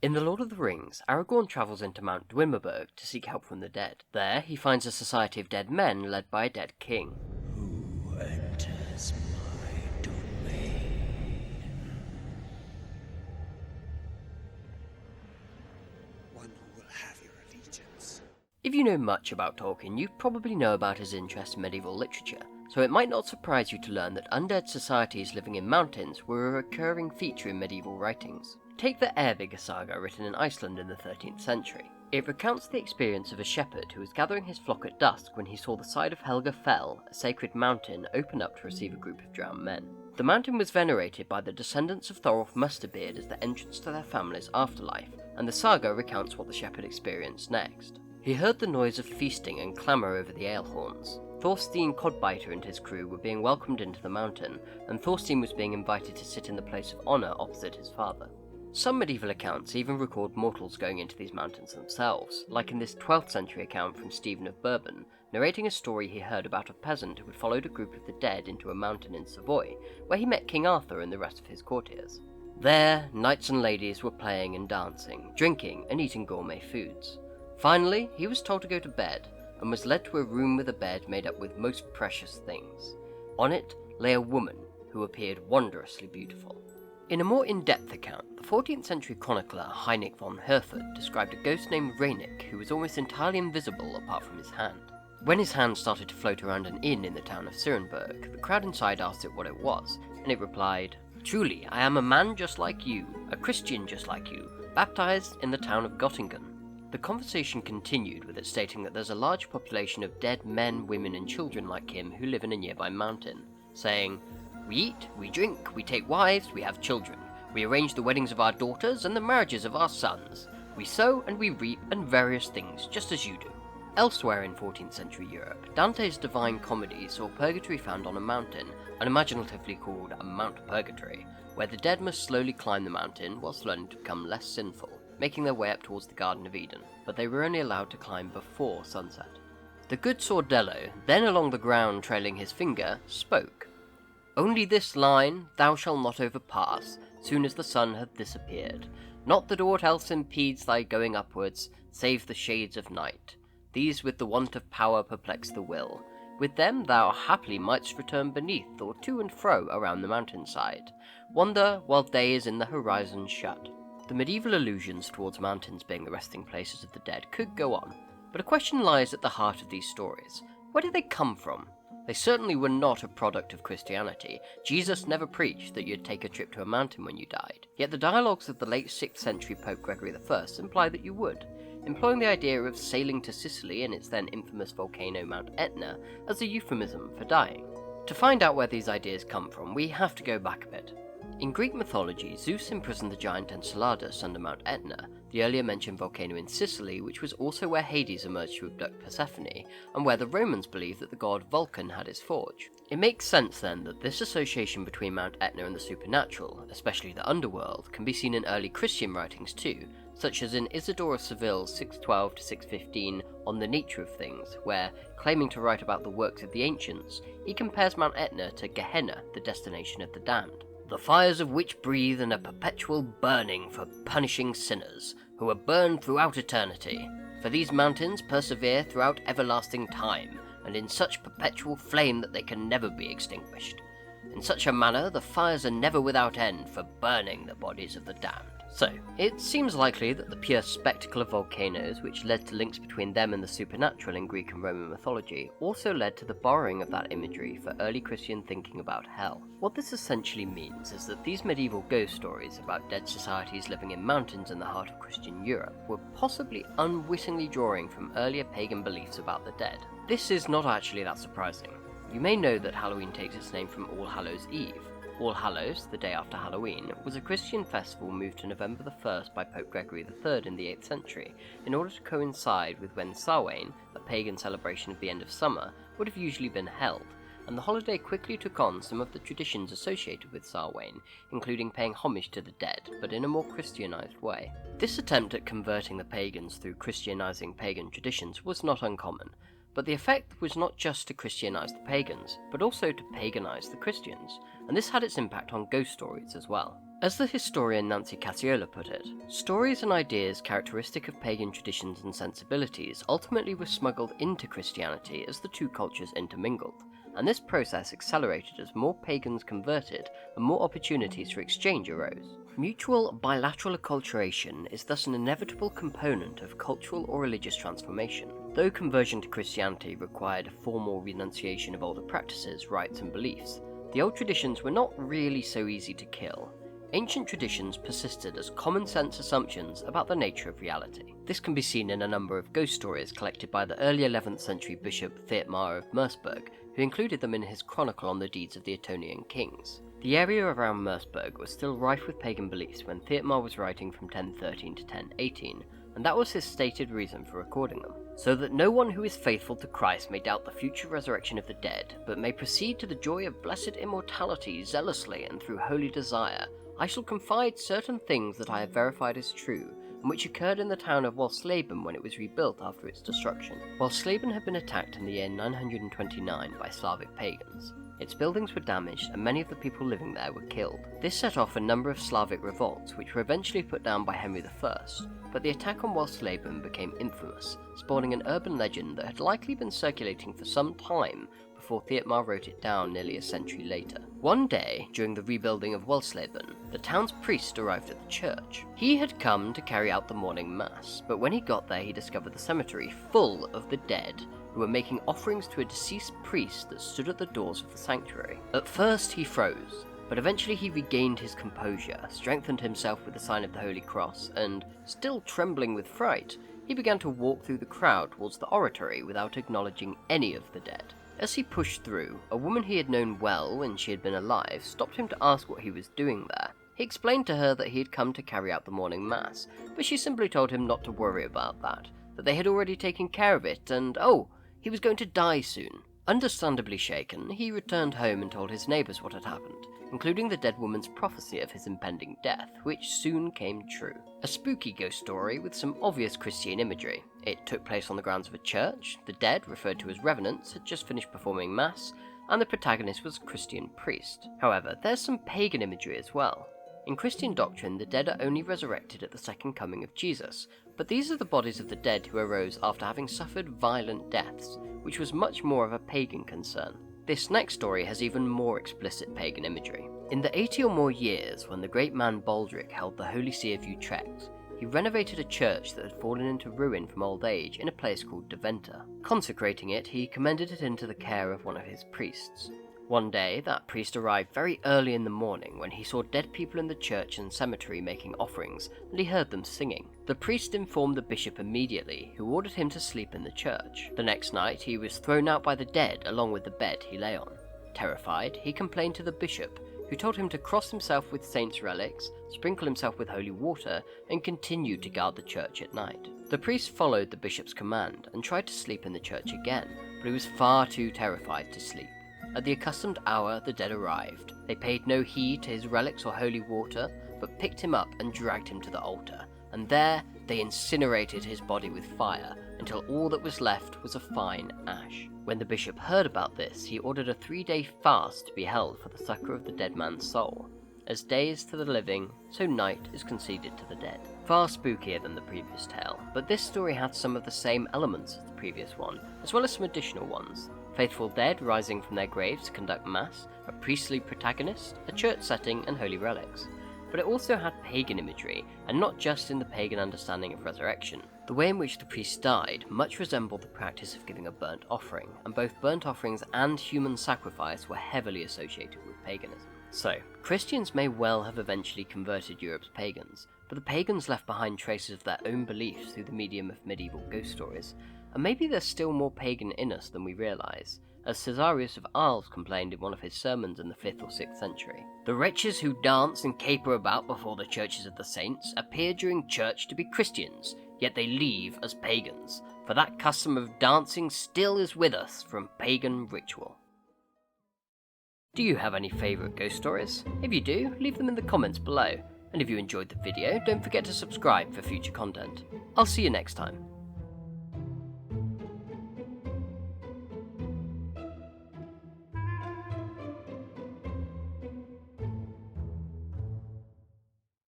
In The Lord of the Rings, Aragorn travels into Mount Dwimmerberg to seek help from the dead. There, he finds a society of dead men led by a dead king. Who enters my domain? One who will have your allegiance. If you know much about Tolkien, you probably know about his interest in medieval literature, so it might not surprise you to learn that undead societies living in mountains were a recurring feature in medieval writings. Take the Eyrbyggja saga written in Iceland in the 13th century. It recounts the experience of a shepherd who was gathering his flock at dusk when he saw the side of Helga Fell, a sacred mountain, open up to receive a group of drowned men. The mountain was venerated by the descendants of Thorolf Musterbeard as the entrance to their family's afterlife, and the saga recounts what the shepherd experienced next. He heard the noise of feasting and clamour over the ale horns. Thorstein Codbiter and his crew were being welcomed into the mountain, and Thorstein was being invited to sit in the place of honour opposite his father. Some medieval accounts even record mortals going into these mountains themselves, like in this 12th century account from Stephen of Bourbon, narrating a story he heard about a peasant who had followed a group of the dead into a mountain in Savoy, where he met King Arthur and the rest of his courtiers. There, knights and ladies were playing and dancing, drinking and eating gourmet foods. Finally, he was told to go to bed, and was led to a room with a bed made up with most precious things. On it lay a woman who appeared wondrously beautiful. In a more in-depth account, the 14th century chronicler Heinrich von Herford described a ghost named Reynick who was almost entirely invisible apart from his hand. When his hand started to float around an inn in the town of Surenberg, the crowd inside asked it what it was, and it replied, "Truly, I am a man just like you, a Christian just like you, baptized in the town of Göttingen." The conversation continued with it stating that there's a large population of dead men, women and children like him who live in a nearby mountain, saying, "We eat, we drink, we take wives, we have children. We arrange the weddings of our daughters and the marriages of our sons. We sow and we reap and various things, just as you do." Elsewhere in 14th century Europe, Dante's Divine Comedy saw purgatory found on a mountain, unimaginatively called a Mount Purgatory, where the dead must slowly climb the mountain whilst learning to become less sinful, making their way up towards the Garden of Eden, but they were only allowed to climb before sunset. The good Sordello, then along the ground trailing his finger, spoke. "Only this line thou shalt not overpass, soon as the sun hath disappeared. Not that aught else impedes thy going upwards, save the shades of night. These with the want of power perplex the will. With them thou haply mightst return beneath, or to and fro around the mountainside. Wander while day is in the horizon shut." The medieval allusions towards mountains being the resting places of the dead could go on, but a question lies at the heart of these stories. Where did they come from? They certainly were not a product of Christianity. Jesus never preached that you'd take a trip to a mountain when you died. Yet the dialogues of the late 6th century Pope Gregory I imply that you would, employing the idea of sailing to Sicily and its then infamous volcano Mount Etna as a euphemism for dying. To find out where these ideas come from, we have to go back a bit. In Greek mythology, Zeus imprisoned the giant Enceladus under Mount Etna, the earlier mentioned volcano in Sicily, which was also where Hades emerged to abduct Persephone, and where the Romans believed that the god Vulcan had his forge. It makes sense then that this association between Mount Etna and the supernatural, especially the underworld, can be seen in early Christian writings too, such as in Isidore of Seville's 612-615 On the Nature of Things, where, claiming to write about the works of the ancients, he compares Mount Etna to Gehenna, the destination of the damned. "The fires of which breathe in a perpetual burning for punishing sinners, who are burned throughout eternity. For these mountains persevere throughout everlasting time, and in such perpetual flame that they can never be extinguished. In such a manner the fires are never without end for burning the bodies of the damned." So, it seems likely that the pure spectacle of volcanoes, which led to links between them and the supernatural in Greek and Roman mythology, also led to the borrowing of that imagery for early Christian thinking about hell. What this essentially means is that these medieval ghost stories about dead societies living in mountains in the heart of Christian Europe were possibly unwittingly drawing from earlier pagan beliefs about the dead. This is not actually that surprising. You may know that Halloween takes its name from All Hallows' Eve. All Hallows, the day after Halloween, was a Christian festival moved to November the 1st by Pope Gregory III in the 8th century, in order to coincide with when Samhain, a pagan celebration of the end of summer, would have usually been held, and the holiday quickly took on some of the traditions associated with Samhain, including paying homage to the dead, but in a more Christianized way. This attempt at converting the pagans through Christianizing pagan traditions was not uncommon, but the effect was not just to Christianize the pagans, but also to paganize the Christians, and this had its impact on ghost stories as well. As the historian Nancy Cassiola put it, stories and ideas characteristic of pagan traditions and sensibilities ultimately were smuggled into Christianity as the two cultures intermingled, and this process accelerated as more pagans converted and more opportunities for exchange arose. Mutual bilateral acculturation is thus an inevitable component of cultural or religious transformation. Though conversion to Christianity required a formal renunciation of older practices, rites and beliefs, the old traditions were not really so easy to kill. Ancient traditions persisted as common sense assumptions about the nature of reality. This can be seen in a number of ghost stories collected by the early 11th century Bishop Thietmar of Merseburg, who included them in his chronicle on the deeds of the Etonian kings. The area around Merseburg was still rife with pagan beliefs when Thietmar was writing from 1013 to 1018, and that was his stated reason for recording them. So that no one who is faithful to Christ may doubt the future resurrection of the dead, but may proceed to the joy of blessed immortality zealously and through holy desire, I shall confide certain things that I have verified as true, and which occurred in the town of Walsleben when it was rebuilt after its destruction. Walsleben had been attacked in the year 929 by Slavic pagans. Its buildings were damaged and many of the people living there were killed. This set off a number of Slavic revolts, which were eventually put down by Henry I, but the attack on Walsleben became infamous, spawning an urban legend that had likely been circulating for some time before Thietmar wrote it down nearly a century later. One day, during the rebuilding of Walsleben, the town's priest arrived at the church. He had come to carry out the morning mass, but when he got there he discovered the cemetery full of the dead, who were making offerings to a deceased priest that stood at the doors of the sanctuary. At first he froze, but eventually he regained his composure, strengthened himself with the sign of the Holy Cross, and, still trembling with fright, he began to walk through the crowd towards the oratory without acknowledging any of the dead. As he pushed through, a woman he had known well when she had been alive stopped him to ask what he was doing there. He explained to her that he had come to carry out the morning mass, but she simply told him not to worry about that they had already taken care of it, and he was going to die soon. Understandably shaken, he returned home and told his neighbours what had happened, including the dead woman's prophecy of his impending death, which soon came true. A spooky ghost story with some obvious Christian imagery. It took place on the grounds of a church, the dead, referred to as Revenants, had just finished performing mass, and the protagonist was a Christian priest. However, there's some pagan imagery as well. In Christian doctrine, the dead are only resurrected at the second coming of Jesus, but these are the bodies of the dead who arose after having suffered violent deaths, which was much more of a pagan concern. This next story has even more explicit pagan imagery. In the 80 or more years when the great man Baldric held the Holy See of Utrecht, he renovated a church that had fallen into ruin from old age in a place called Deventer. Consecrating it, he commended it into the care of one of his priests. One day, that priest arrived very early in the morning when he saw dead people in the church and cemetery making offerings, and he heard them singing. The priest informed the bishop immediately, who ordered him to sleep in the church. The next night, he was thrown out by the dead along with the bed he lay on. Terrified, he complained to the bishop, who told him to cross himself with saints' relics, sprinkle himself with holy water, and continue to guard the church at night. The priest followed the bishop's command and tried to sleep in the church again, but he was far too terrified to sleep. At the accustomed hour, the dead arrived. They paid no heed to his relics or holy water, but picked him up and dragged him to the altar, and there they incinerated his body with fire until all that was left was a fine ash. When the bishop heard about this, he ordered a 3-day fast to be held for the succour of the dead man's soul. As day is to the living, so night is conceded to the dead. Far spookier than the previous tale, but this story had some of the same elements as the previous one, as well as some additional ones. Faithful dead rising from their graves to conduct mass, a priestly protagonist, a church setting, and holy relics. But it also had pagan imagery, and not just in the pagan understanding of resurrection. The way in which the priest died much resembled the practice of giving a burnt offering, and both burnt offerings and human sacrifice were heavily associated with paganism. So, Christians may well have eventually converted Europe's pagans, but the pagans left behind traces of their own beliefs through the medium of medieval ghost stories, and maybe there's still more pagan in us than we realise, as Caesarius of Arles complained in one of his sermons in the 5th or 6th century. The wretches who dance and caper about before the churches of the saints appear during church to be Christians, yet they leave as pagans, for that custom of dancing still is with us from pagan ritual. Do you have any favourite ghost stories? If you do, leave them in the comments below, and if you enjoyed the video, don't forget to subscribe for future content. I'll see you next time.